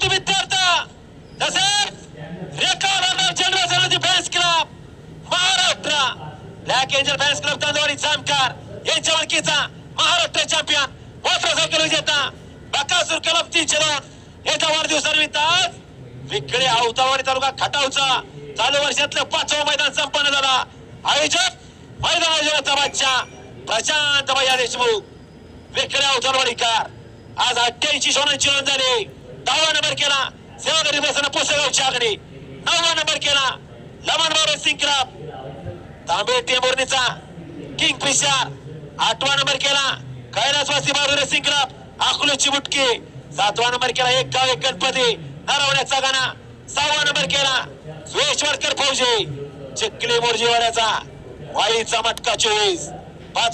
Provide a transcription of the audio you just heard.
Youth विद्यार्थ तसेच Rekha general fans club Maharashtra black angel fans club Tandwadi Jamkar यांच्या वळखीचा महाराष्ट्र चॅम्पियन मोटरसायकल विजेता बकासूर क्लब 302 याच्या वाढदिवसानिमित्त आज विकडे अवतारवाडी तालुका खटावचा चालू वर्षातलं 5वं मैदान संपन्न झाला। आयोजक मैदान आयोजकाचा बादशाह प्रशांत भैया देशमुख विकडे अवतारवाडीकर आज 88 सोन्याची नोंद झाली। 10वा नंबर केला सेवागिरी बसना पुसेगावच्या आगडी। 9वा नंबर केला लमनगाव रेसिंग क्लब तांबे टेंभुर्णीचा किंग फिशर। 8वा नंबर केला कैलासवासी बारू रेसिंग क्लब अकलूजची मुटकी। 7वा नंबर केला एक गाव एक गणपती नरवण्याचा गाणा। 6वा नंबर केला सुरेश्वरकर फौजी चिखली मोर्जीवाड्याचा वाईचा मटका 24। 5वा